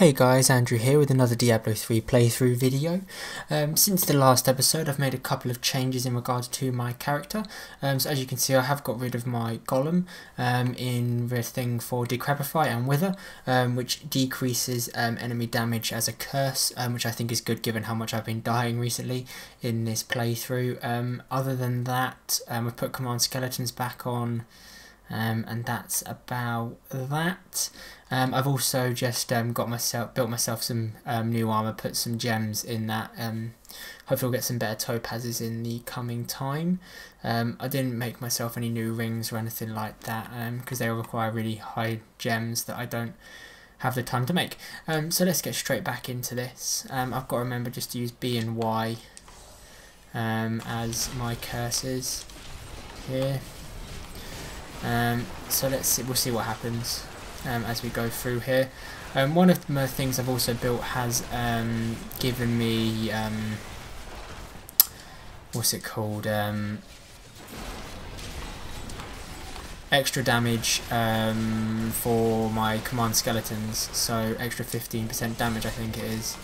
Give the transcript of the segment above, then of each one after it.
Hey guys, Andrew here with another Diablo 3 playthrough video. Since the last episode I've made a couple of changes in regards to my character. So as you can see I have got rid of my golem in the thing for Decrepify and Wither, which decreases enemy damage as a curse, which I think is good given how much I've been dying recently in this playthrough. Other than that, we've put command skeletons back on. And that's about that. I've also just built myself some new armor, put some gems in that. Hopefully I'll get some better topazes in the coming time. I didn't make myself any new rings or anything like that because they require really high gems that I don't have the time to make. So let's get straight back into this. I've got to remember just to use B and Y as my cursors here. So let's see, we'll see what happens as we go through here. One of the things I've also built has given me what's it called, extra damage for my command skeletons, so extra 15% damage I think it is,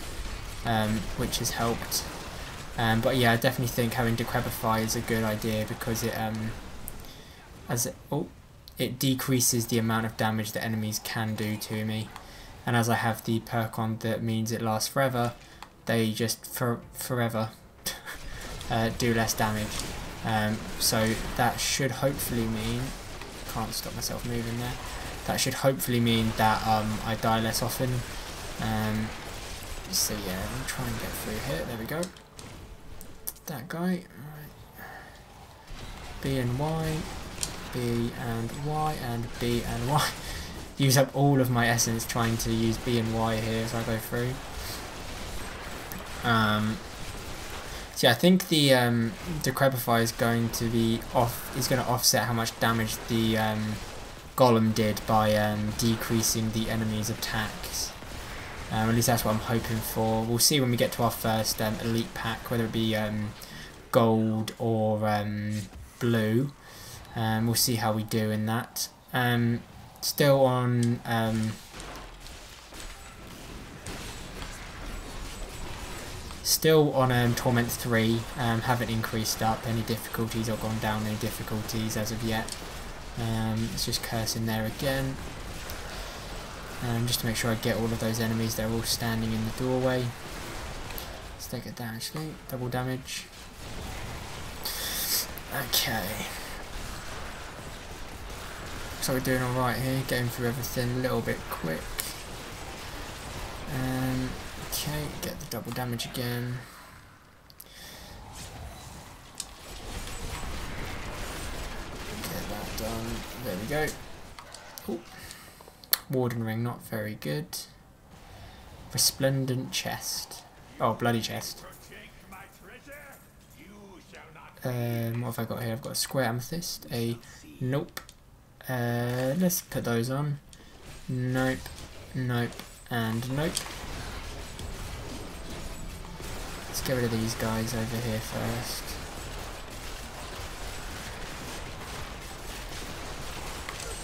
which has helped. But yeah, I definitely think having Decrepify is a good idea because it decreases the amount of damage that enemies can do to me, and as I have the perk on that means it lasts forever, they just forever do less damage. So that should hopefully mean, can't stop myself moving there, that should hopefully mean that I die less often. So yeah, I'm trying to get through here. There we go. That guy. Right. B and Y. B and Y and B and Y. Use up all of my essence trying to use B and Y here as I go through. So yeah, I think the Decrepify is going to offset how much damage the golem did by decreasing the enemy's attacks. At least that's what I'm hoping for. We'll see when we get to our first elite pack, whether it be gold or blue. We'll see how we do in that. Still on Torment 3. Haven't increased up any difficulties or gone down any difficulties as of yet. Let's just curse in there again, just to make sure I get all of those enemies. They're all standing in the doorway. Let's take it down actually. Double damage. Okay. So we're doing alright here, getting through everything a little bit quick. Okay, get the double damage again. Get that done. There we go. Ooh. Warden ring, not very good. Resplendent chest. Oh, bloody chest. What have I got here? I've got a square amethyst, a nope. Let's put those on. Nope, nope, and nope. Let's get rid of these guys over here first.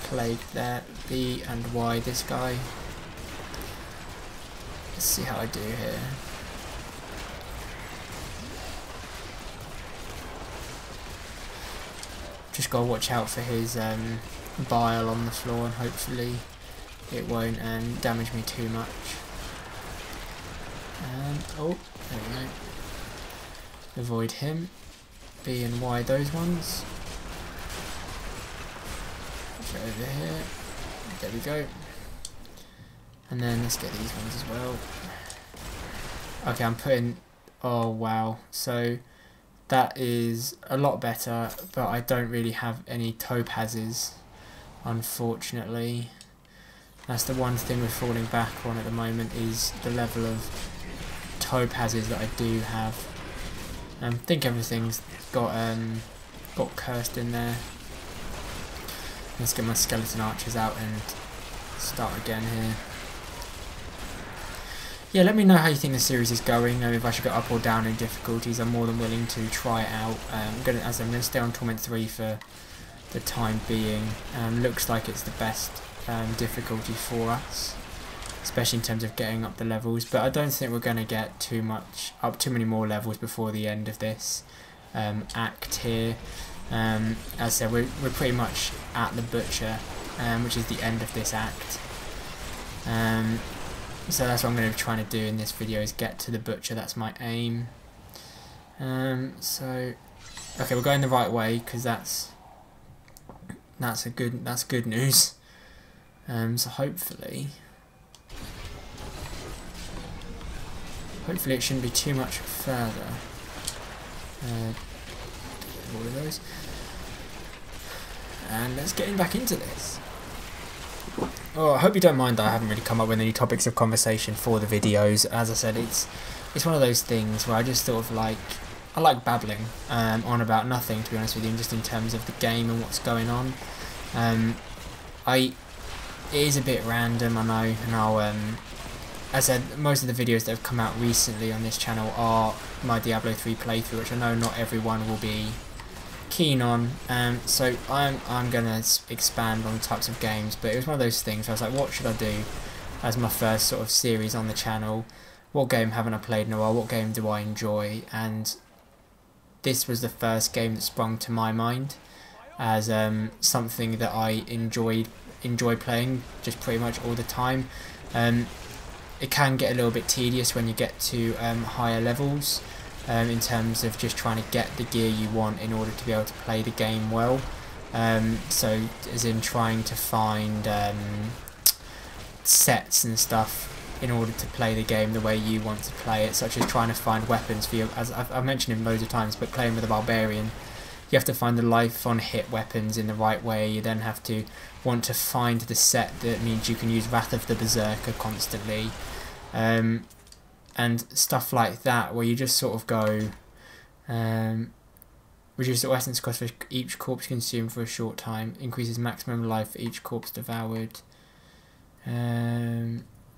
Plague that. B and Y this guy. Let's see how I do here. Just gotta watch out for his bile on the floor, and hopefully it won't damage me too much. Oh, there we go. Avoid him. B and Y those ones. Go over here. There we go. And then let's get these ones as well. Okay, I'm putting. Oh wow. So that is a lot better, but I don't really have any topazes, unfortunately. That's the one thing we're falling back on at the moment, is the level of topazes that I do have. I think everything's got cursed in there. Let's get my skeleton archers out and start again here. Yeah, let me know how you think the series is going, if I should go up or down in difficulties. I'm more than willing to try it out. I'm going to stay on Torment 3 for the time being. Looks like it's the best difficulty for us. especially in terms of getting up the levels. But I don't think we're going to get too many more levels before the end of this act here. As I said, we're pretty much at the butcher, which is the end of this act. So that's what I'm going to be trying to do in this video, is get to the butcher. That's my aim. So okay, we're going the right way, because that's good news. So hopefully it shouldn't be too much further. All of those, and let's get back into this. Oh, I hope you don't mind that I haven't really come up with any topics of conversation for the videos. As I said, it's one of those things where I just sort of I like babbling on about nothing, to be honest with you, just in terms of the game and what's going on. It is a bit random, I know, and I'll as I said, most of the videos that have come out recently on this channel are my Diablo 3 playthrough, which I know not everyone will be keen on, so I'm gonna expand on types of games. But it was one of those things where I was like, what should I do as my first sort of series on the channel? What game haven't I played in a while? What game do I enjoy? And this was the first game that sprung to my mind as something that I enjoy playing just pretty much all the time. It can get a little bit tedious when you get to higher levels, in terms of just trying to get the gear you want in order to be able to play the game well. So as in trying to find sets and stuff in order to play the game the way you want to play it, such as trying to find weapons for you, as I've mentioned it loads of times, but playing with a barbarian, you have to find the life on hit weapons in the right way. You then have to want to find the set that means you can use Wrath of the Berserker constantly, and stuff like that, where you just sort of go, reduce the essence cost for each corpse consumed for a short time, increases maximum life for each corpse devoured.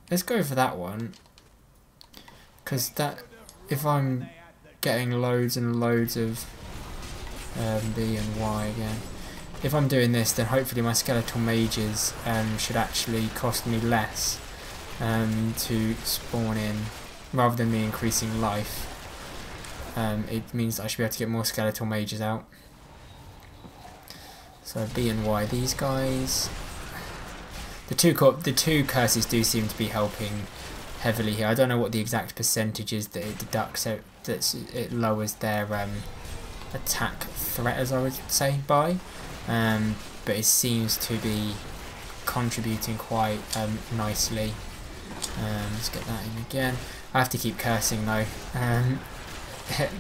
Let's go for that one, because that, if I'm getting loads and loads of B and Y again, if I'm doing this, then hopefully my skeletal mages should actually cost me less to spawn in, rather than me increasing life. It means that I should be able to get more skeletal mages out. So B and Y, these guys. The two curses do seem to be helping heavily here. I don't know what the exact percentage is that it deducts, so it lowers their attack threat, as I would say, by. But it seems to be contributing quite nicely. Let's get that in again. I have to keep cursing though,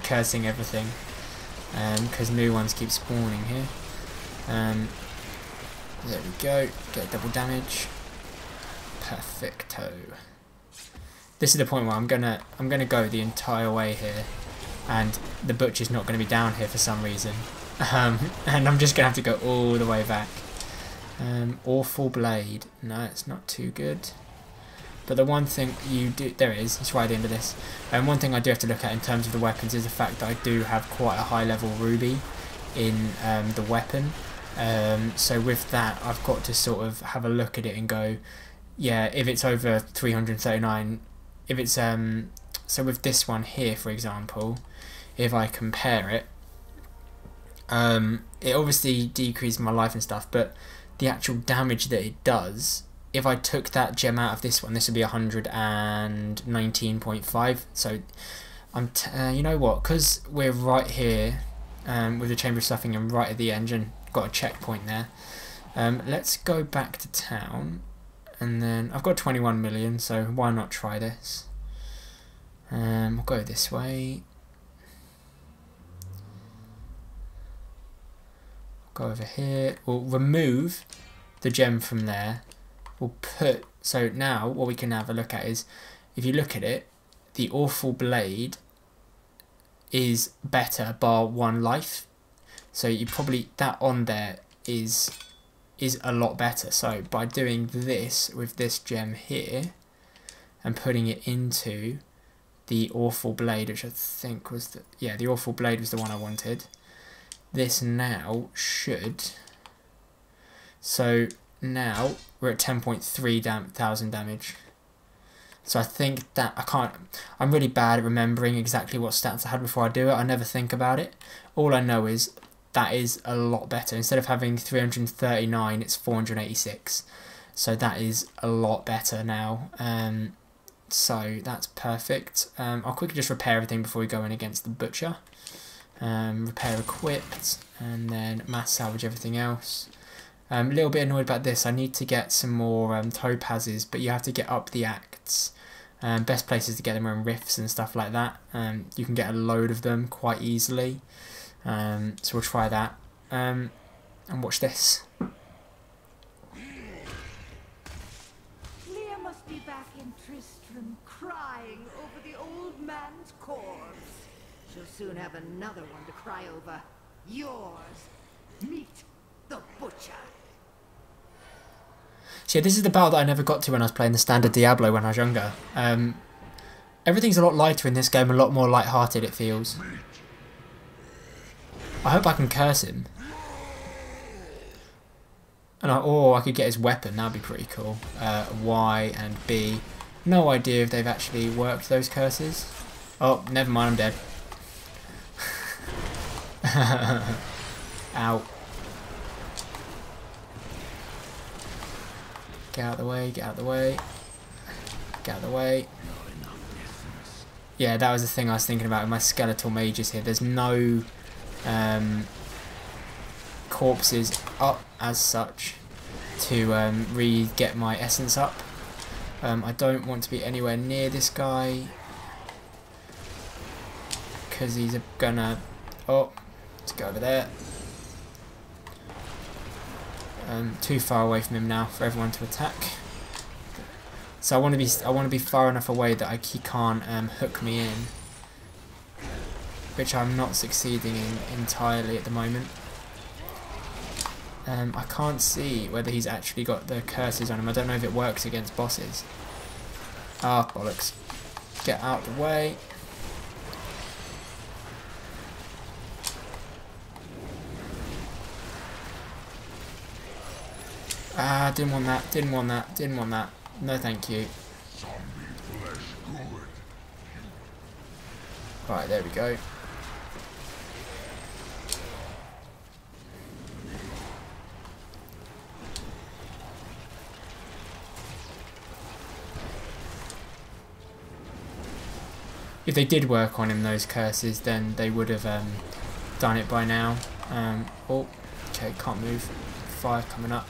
cursing everything, because new ones keep spawning here. There we go, get double damage. Perfecto. This is the point where I'm gonna go the entire way here, and the butcher's not going to be down here for some reason, and I'm just gonna have to go all the way back. Awful blade. No, it's not too good. But the one thing you do, there it is, it's right at the end of this. And one thing I do have to look at in terms of the weapons is the fact that I do have quite a high level ruby in the weapon. So with that, I've got to sort of have a look at it and go, yeah, if it's over 339, if it's so with this one here, for example, if I compare it, it obviously decreases my life and stuff, but the actual damage that it does, if I took that gem out of this one, this would be 119.5. So I'm you know what, because we're right here with the Chamber of Stuffing and right at the engine, got a checkpoint there. Let's go back to town, and then I've got 21 million, so why not try this? We'll go this way. Go over here. We'll remove the gem from there. We'll put, so now what we can have a look at is, if you look at it, the Awful Blade is better bar 1 life. So you probably, that on there is a lot better. So by doing this with this gem here and putting it into the Awful Blade, which I think was the, yeah, the Awful Blade was the one I wanted. This now should, so now we're at 10.3 thousand damage. So I think that I'm really bad at remembering exactly what stats I had before I do it. I never think about it. All I know is that is a lot better. Instead of having 339, it's 486. So that is a lot better now. So that's perfect. I'll quickly just repair everything before we go in against the butcher. Repair equipped, and then mass salvage everything else. A little bit annoyed about this. I need to get some more topazes, but you have to get up the acts. Best places to get them are in rifts and stuff like that. You can get a load of them quite easily. So we'll try that. And watch this. Leah must be back in Tristram, crying over the old man's corpse. She'll soon have another one to cry over. Yours. Meet the butcher. So yeah, this is the battle that I never got to when I was playing the standard Diablo when I was younger. Everything's a lot lighter in this game, a lot more light-hearted it feels. I hope I can curse him. And I could get his weapon, that'd be pretty cool. Y and B. No idea if they've actually worked those curses. Oh, never mind, I'm dead. Ow. Get out of the way, get out of the way. Get out of the way. Yeah, that was the thing I was thinking about with my skeletal mages here. There's no corpses up as such to re-get my essence up. I don't want to be anywhere near this guy because he's gonna... Oh, let's go over there. Too far away from him now for everyone to attack. So I want to be far enough away that he can't hook me in, which I'm not succeeding in entirely at the moment. I can't see whether he's actually got the curses on him. I don't know if it works against bosses. Ah, bollocks. Get out of the way. Ah, didn't want that, didn't want that, didn't want that. No thank you. Right, there we go. If they did work on him, those curses, then they would have done it by now. Oh, okay, can't move. Fire coming up.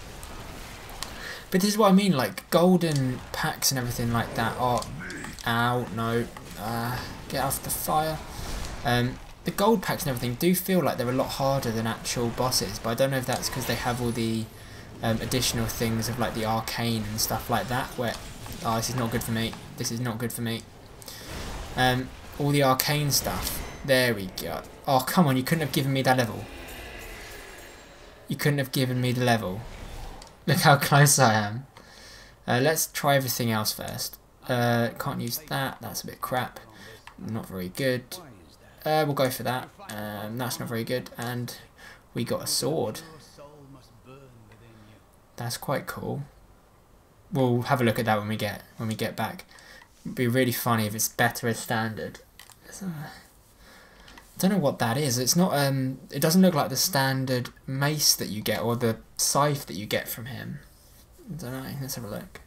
But this is what I mean, like, golden packs and everything like that are... Ow, no. Get off the fire. The gold packs and everything do feel like they're a lot harder than actual bosses, but I don't know if that's because they have all the additional things of, like, the arcane and stuff like that, where... Oh, this is not good for me. This is not good for me. All the arcane stuff. There we go. Oh, come on, you couldn't have given me that level. You couldn't have given me the level. Look how close I am. Let's try everything else first. Can't use that. That's a bit crap. Not very good. We'll go for that. That's not very good. And we got a sword. That's quite cool. We'll have a look at that when we get back. It'd be really funny if it's better as standard. I don't know what that is. It's not. It doesn't look like the standard mace that you get or the scythe that you get from him. I don't know. Let's have a look.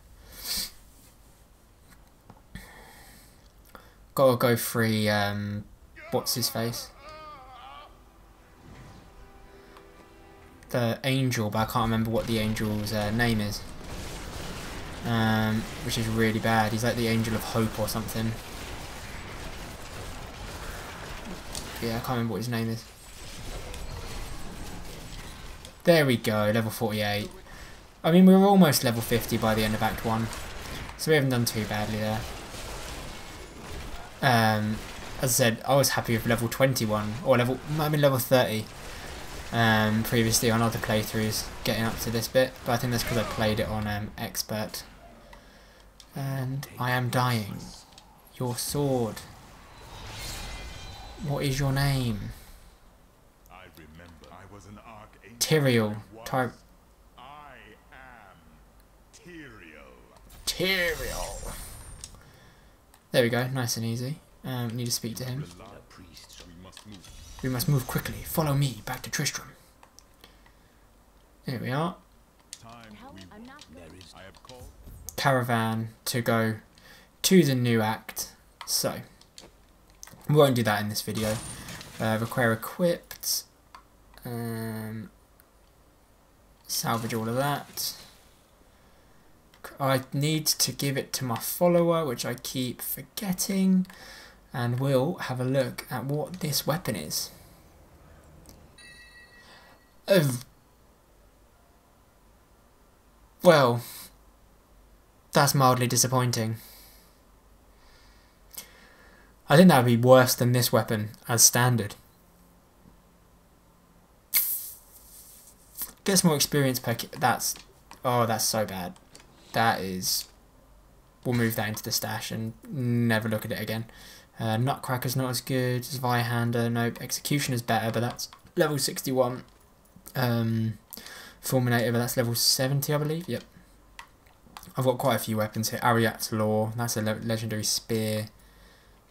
Gotta go free. What's his face? The angel, but I can't remember what the angel's name is. Which is really bad. He's like the angel of hope or something. Yeah, I can't remember what his name is. There we go, level 48. I mean, we were almost level 50 by the end of Act 1. So we haven't done too badly there. As I said, I was happy with level 21. Or might have been level 30. Previously on other playthroughs, getting up to this bit. But I think that's because I played it on Expert. And I am dying. Your sword. What is your name? I remember I was an archangel. Tyrael. I am Tyrael. Tyrael. There we go, nice and easy. Need to speak to him. We must move quickly. Follow me back to Tristram. Here we are. Caravan to go to the new act. So, we won't do that in this video. Require equipped. Salvage all of that. I need to give it to my follower, which I keep forgetting. And we'll have a look at what this weapon is. Oh. Well, that's mildly disappointing. I think that would be worse than this weapon as standard. Gets more experience per that's so bad. That is, we'll move that into the stash and never look at it again. Nutcracker's not as good. Zweihander, nope. Executioner's better, but that's level 61. Fulminator, but that's level 70, I believe. Yep. I've got quite a few weapons here. Ariat's Law, that's a legendary spear.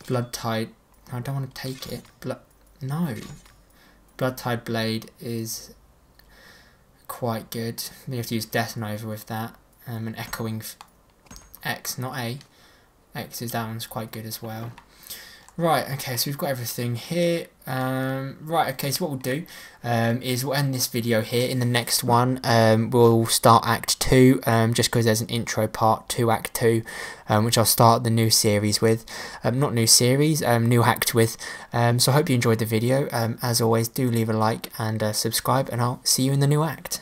Blood Tide. I don't want to take it. No. Blood Tide Blade is quite good. You have to use Death Nova with that. An Echoing X, not A. X is that one's quite good as well. Right, okay, so we've got everything here. Right, okay, so what we'll do is we'll end this video here. In the next one, we'll start Act 2, just because there's an intro part to Act 2, which I'll start the new series with. Not new series, new act with. So I hope you enjoyed the video. As always, do leave a like and subscribe, and I'll see you in the new act.